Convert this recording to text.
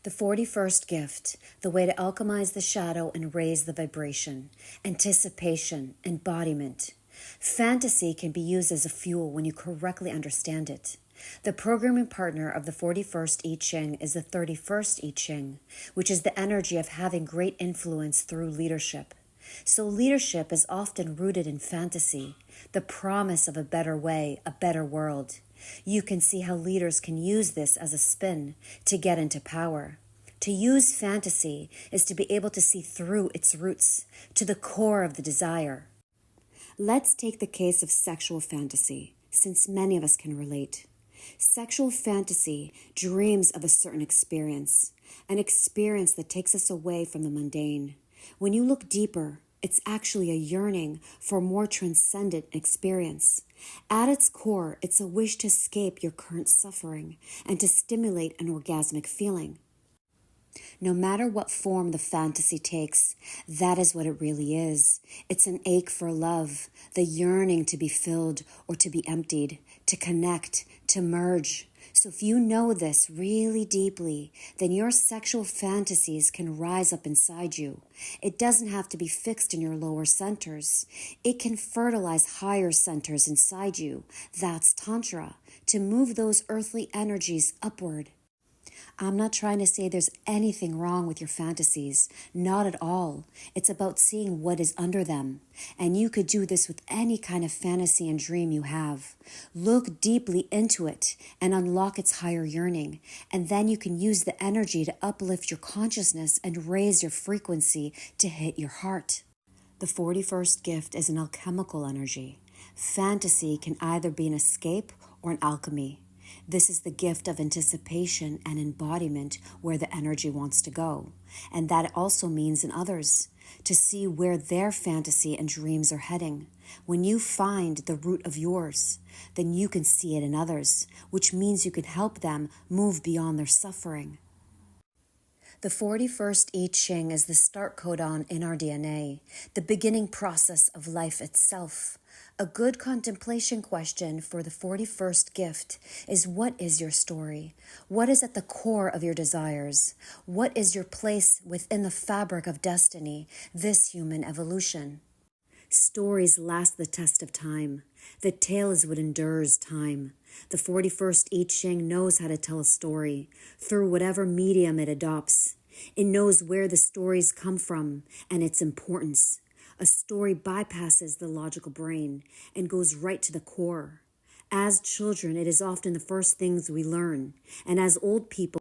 The 41st gift, the way to alchemize the shadow and raise the vibration, anticipation, embodiment. Fantasy can be used as a fuel when you correctly understand it. The programming partner of the 41st I Ching is the 31st I Ching, which is the energy of having great influence through leadership. So leadership is often rooted in fantasy, the promise of a better way, a better world. You can see how leaders can use this as a spin to get into power. To use fantasy is to be able to see through its roots, to the core of the desire. Let's take the case of sexual fantasy, since many of us can relate. Sexual fantasy dreams of a certain experience, an experience that takes us away from the mundane. When you look deeper, it's actually a yearning for a more transcendent experience. At its core, it's a wish to escape your current suffering and to stimulate an orgasmic feeling. No matter what form the fantasy takes, that is what it really is. It's an ache for love, the yearning to be filled or to be emptied, to connect, to merge. So if you know this really deeply, then your sexual fantasies can rise up inside you. It doesn't have to be fixed in your lower centers. It can fertilize higher centers inside you. That's Tantra, to move those earthly energies upward. I'm not trying to say there's anything wrong with your fantasies. Not at all. It's about seeing what is under them. And you could do this with any kind of fantasy and dream you have. Look deeply into it and unlock its higher yearning. And then you can use the energy to uplift your consciousness and raise your frequency to hit your heart. The 41st gift is an alchemical energy. Fantasy can either be an escape or an alchemy. This is the gift of anticipation and embodiment where the energy wants to go. And that also means in others, to see where their fantasy and dreams are heading. When you find the root of yours, then you can see it in others, which means you can help them move beyond their suffering. The 41st I Ching is the start codon in our DNA, the beginning process of life itself. A good contemplation question for the 41st gift is, what is your story? What is at the core of your desires? What is your place within the fabric of destiny, this human evolution? Stories last the test of time. The tale is what endures time. The 41st I Ching knows how to tell a story through whatever medium it adopts. It knows where the stories come from and its importance. A story bypasses the logical brain and goes right to the core. As children, it is often the first things we learn, and as old people,